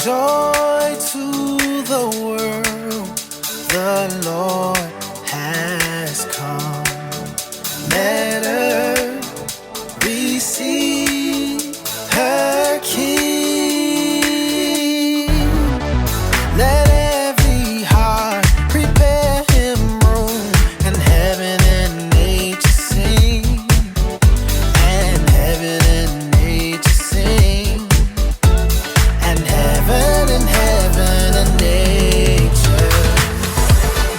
Joy to the world, the Lord has come. Let earth receive her King. Let every heart prepare him room, and heaven and nature sing, and heaven and nature sing, and heaven and nature.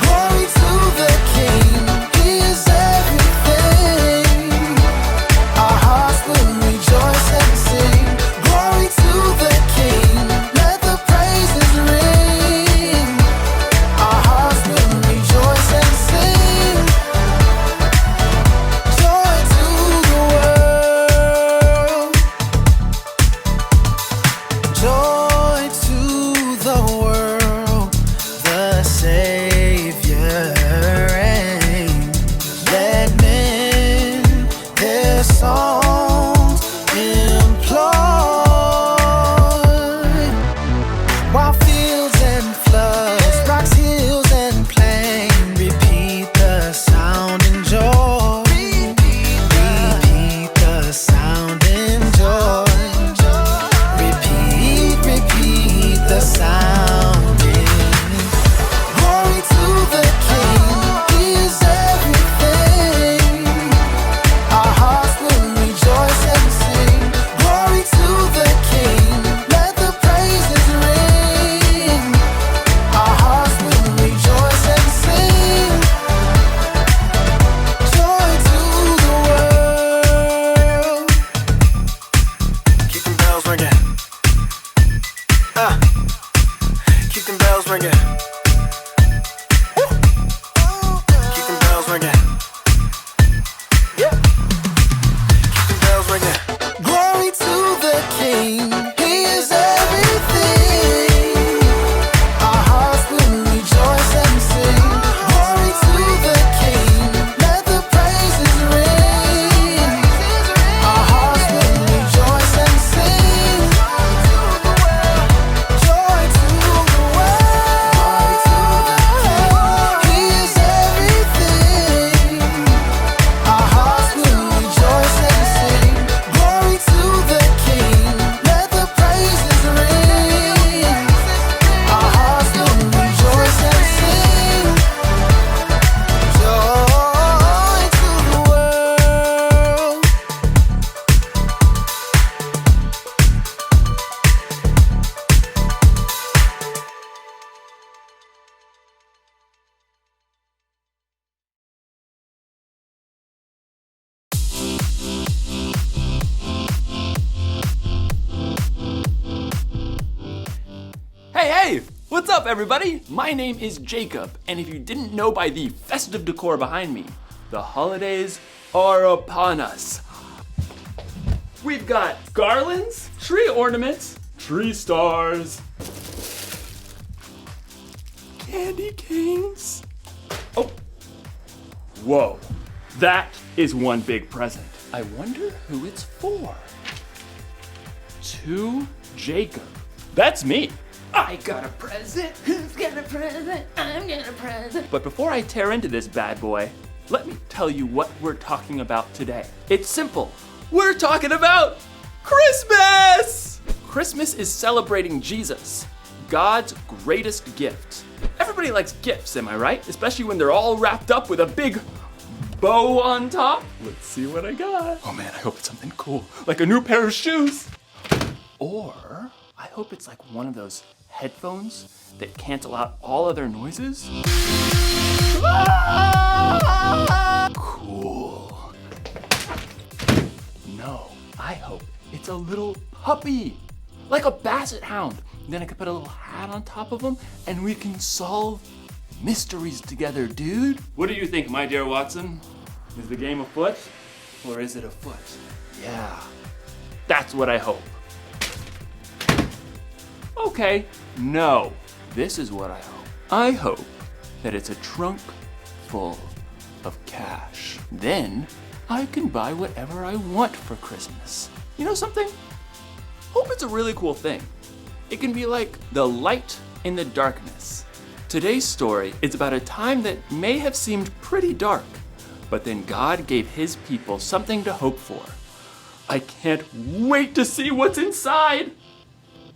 Glory to the King, he is everything. Our hearts will rejoice and sing. Glory to the King, let the praises ring. Our hearts will rejoice and sing. Joy to the world. Joy to the world, the Savior reigns. Let men their songs employ, while fields and floods, rocks, hills and plain repeat the sound and joy. Repeat the sound and joy. Repeat the sounding. Glory to the King, he is everything. Our hearts will rejoice and sing. Glory to the King, let the praises ring. Our hearts will rejoice and sing. Joy to the world. Keep them bells ringing. Keep them bells ringing. Keep them bells ringing. Yeah. Keep them bells ringing. Glory to the King, he is everything. Our hearts will rejoice and sing. Glory to the King, let the praises ring. Our hearts will rejoice and sing. Joy to the world. He is everything. Our hearts will rejoice and sing. Glory to the King, let the praises ring. Our hearts will rejoice and sing. Joy to the world. Hey, what's up everybody? My name is Jacob, and if you didn't know by the festive decor behind me, the holidays are upon us. We've got garlands, tree ornaments, tree stars, candy canes. Oh, whoa, that is one big present. I wonder who it's for. To Jacob. That's me. I got a present. Who's got a present? I'm got a present. But before I tear into this bad boy, let me tell you what we're talking about today. It's simple. We're talking about Christmas! Christmas is celebrating Jesus, God's greatest gift. Everybody likes gifts, am I right? Especially when they're all wrapped up with a big bow on top. Let's see what I got. Oh man, I hope it's something cool, like a new pair of shoes. Or I hope it's like one of those headphones that cancel out all other noises. Cool. No, I hope it's a little puppy, like a basset hound. Then I could put a little hat on top of him and we can solve mysteries together, dude. What do you think, my dear Watson? Is the game afoot or is it afoot? Yeah, that's what I hope. Okay, no, this is what I hope. I hope that it's a trunk full of cash. Then I can buy whatever I want for Christmas. You know something? Hope it's a really cool thing. it can be like the light in the darkness. Today's story is about a time that may have seemed pretty dark, but then God gave his people something to hope for. I can't wait to see what's inside!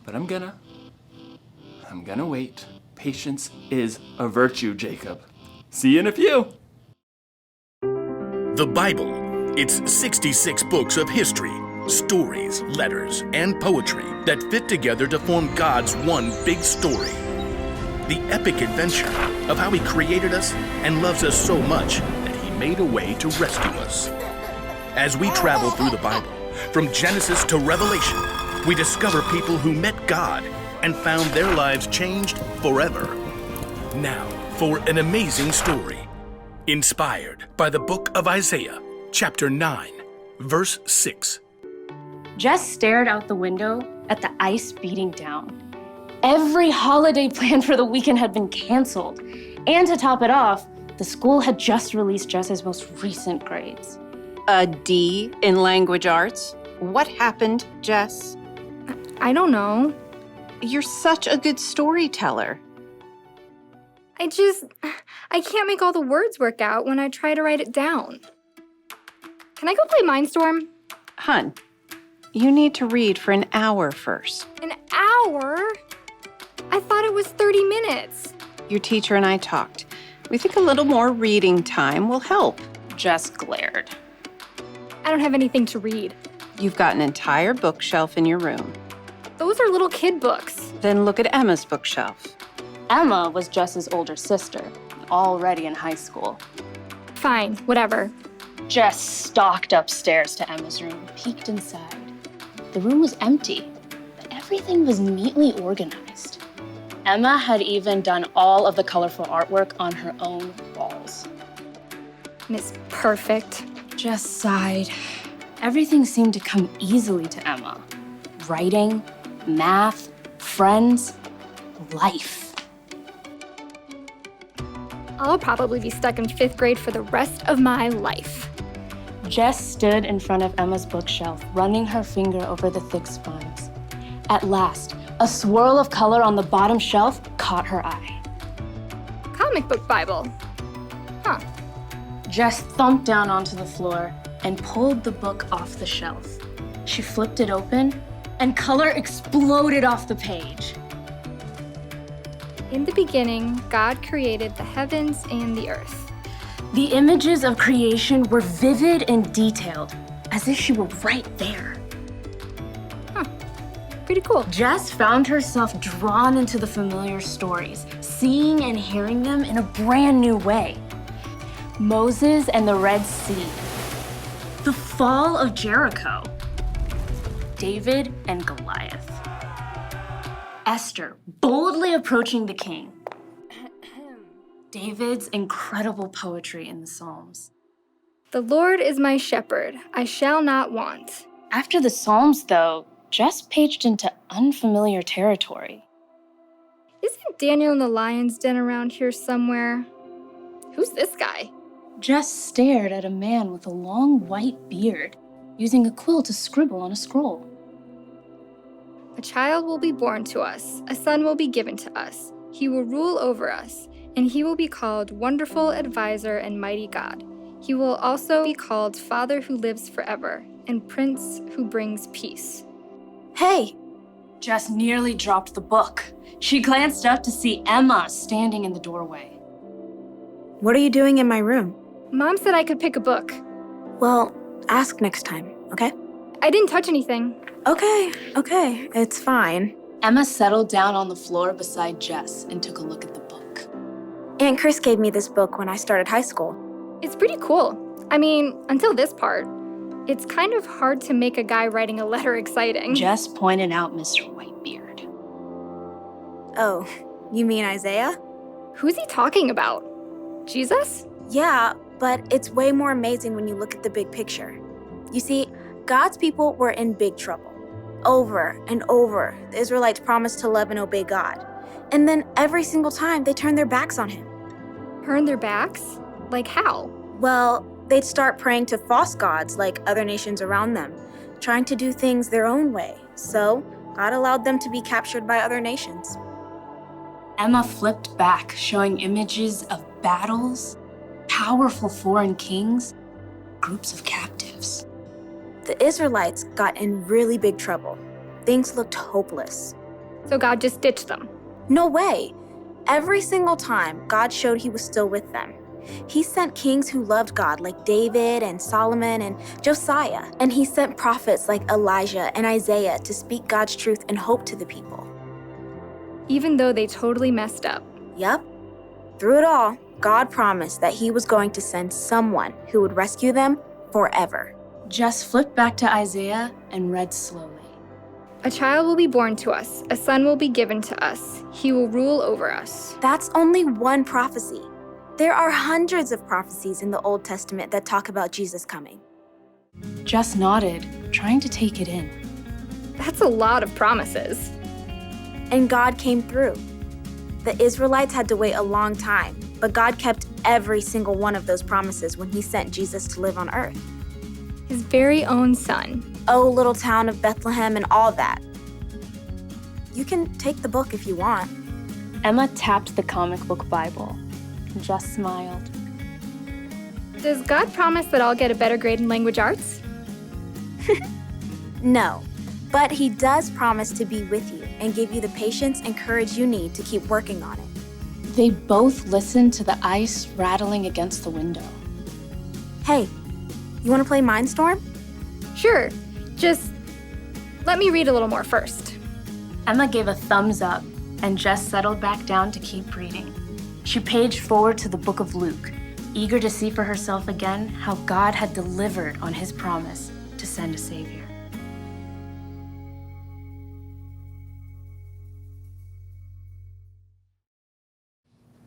But I'm gonna wait. Patience is a virtue, Jacob. See you in a few. The Bible. It's 66 books of history, stories, letters, and poetry that fit together to form God's one big story. The epic adventure of how he created us and loves us so much that he made a way to rescue us. As we travel through the Bible, from Genesis to Revelation, we discover people who met God and found their lives changed forever. Now, for an amazing story, inspired by the book of Isaiah, chapter 9, verse 6. Jess stared out the window at the ice beating down. Every holiday plan for the weekend had been canceled. And to top it off, the school had just released Jess's most recent grades. A D in language arts? What happened, Jess? I don't know. You're such a good storyteller. I can't make all the words work out when I try to write it down. Can I go play Mindstorm? Hun, you need to read for an hour first. An hour? I thought it was 30 minutes. Your teacher and I talked. We think a little more reading time will help. Jess glared. I don't have anything to read. You've got an entire bookshelf in your room. Those are little kid books. Then look at Emma's bookshelf. Emma was Jess's older sister, already in high school. Fine, whatever. Jess stalked upstairs to Emma's room, peeked inside. The room was empty, but everything was neatly organized. Emma had even done all of the colorful artwork on her own walls. Miss Perfect. Jess sighed. Everything seemed to come easily to Emma. Writing, math, friends, life. I'll probably be stuck in 5th grade for the rest of my life. Jess stood in front of Emma's bookshelf, running her finger over the thick spines. At last, a swirl of color on the bottom shelf caught her eye. Comic book Bible. Huh. Jess thumped down onto the floor and pulled the book off the shelf. She flipped it open, and color exploded off the page. In the beginning, God created the heavens and the earth. The images of creation were vivid and detailed, as if she were right there. Pretty cool. Jess found herself drawn into the familiar stories, seeing and hearing them in a brand new way. Moses and the Red Sea, the fall of Jericho, David and Goliath, Esther boldly approaching the king, David's incredible poetry in the Psalms. The Lord is my shepherd, I shall not want. After the Psalms, though, Jess paged into unfamiliar territory. Isn't Daniel in the lion's den around here somewhere? Who's this guy? Jess stared at a man with a long white beard, using a quill to scribble on a scroll. A child will be born to us, a son will be given to us. He will rule over us, and he will be called Wonderful Advisor and Mighty God. He will also be called Father who lives forever, and Prince who brings peace. Hey! Jess nearly dropped the book. She glanced up to see Emma standing in the doorway. What are you doing in my room? Mom said I could pick a book. Well, ask next time, okay? I didn't touch anything. Okay, it's fine. Emma settled down on the floor beside Jess and took a look at the book. Aunt Chris gave me this book when I started high school. It's pretty cool. I mean, until this part. It's kind of hard to make a guy writing a letter exciting. Jess pointed out Mr. Whitebeard. Oh, you mean Isaiah? Who's he talking about? Jesus? Yeah, but it's way more amazing when you look at the big picture. You see, God's people were in big trouble. Over and over, the Israelites promised to love and obey God. And then every single time, they turned their backs on him. Turn their backs? Like how? Well, they'd start praying to false gods like other nations around them, trying to do things their own way. So, God allowed them to be captured by other nations. Emma flipped back, showing images of battles, powerful foreign kings, groups of captives. The Israelites got in really big trouble. Things looked hopeless. So God just ditched them. No way. Every single time, God showed he was still with them. He sent kings who loved God, like David and Solomon and Josiah. And he sent prophets like Elijah and Isaiah to speak God's truth and hope to the people. Even though they totally messed up. Yup. Through it all, God promised that he was going to send someone who would rescue them forever. Jess flipped back to Isaiah and read slowly. A child will be born to us, a son will be given to us. He will rule over us. That's only one prophecy. There are hundreds of prophecies in the Old Testament that talk about Jesus coming. Jess nodded, trying to take it in. That's a lot of promises. And God came through. The Israelites had to wait a long time, but God kept every single one of those promises when he sent Jesus to live on earth. His very own son. Oh, little town of Bethlehem and all that. You can take the book if you want. Emma tapped the comic book Bible. Jess smiled. Does God promise that I'll get a better grade in language arts? No, but he does promise to be with you and give you the patience and courage you need to keep working on it. They both listened to the ice rattling against the window. Hey, you want to play Mindstorm? Sure, just let me read a little more first. Emma gave a thumbs up, and Jess settled back down to keep reading. She paged forward to the book of Luke, eager to see for herself again how God had delivered on his promise to send a savior.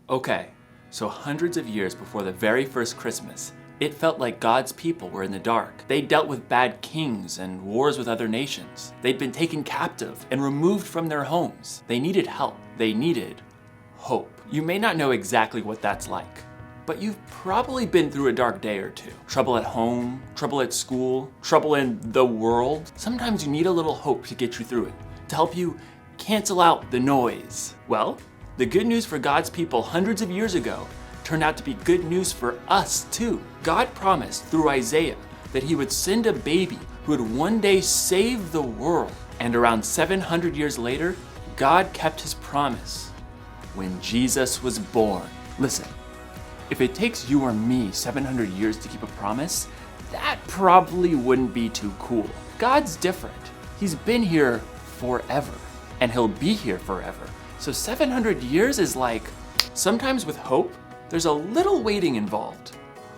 Okay, so hundreds of years before the very first Christmas, it felt like God's people were in the dark. They dealt with bad kings and wars with other nations. They'd been taken captive and removed from their homes. They needed help. They needed hope. You may not know exactly what that's like, but you've probably been through a dark day or two. Trouble at home, trouble at school, trouble in the world. Sometimes you need a little hope to get you through it, to help you cancel out the noise. Well, the good news for God's people hundreds of years ago turned out to be good news for us too. God promised through Isaiah that he would send a baby who would one day save the world. And around 700 years later, God kept his promise when Jesus was born. Listen, if it takes you or me 700 years to keep a promise, that probably wouldn't be too cool. God's different. He's been here forever, and he'll be here forever. So 700 years is like, sometimes with hope, there's a little waiting involved.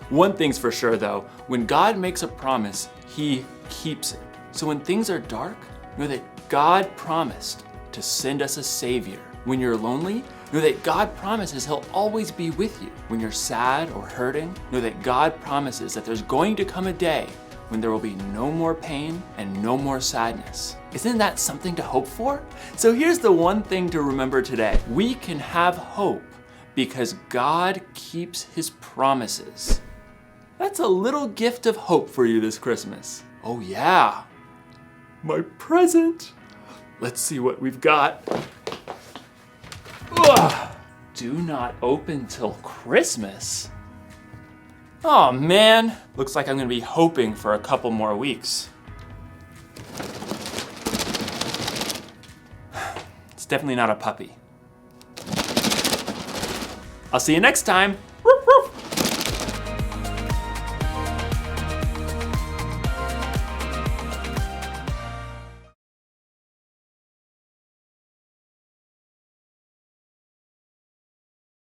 One thing's for sure though, when God makes a promise, he keeps it. So when things are dark, know that God promised to send us a savior. When you're lonely, know that God promises he'll always be with you. When you're sad or hurting, know that God promises that there's going to come a day when there will be no more pain and no more sadness. Isn't that something to hope for? So here's the one thing to remember today. We can have hope because God keeps his promises. That's a little gift of hope for you this Christmas. Oh yeah, my present. Let's see what we've got. Ugh. Do not open till Christmas. Oh man, looks like I'm gonna be hoping for a couple more weeks. It's definitely not a puppy. I'll see you next time.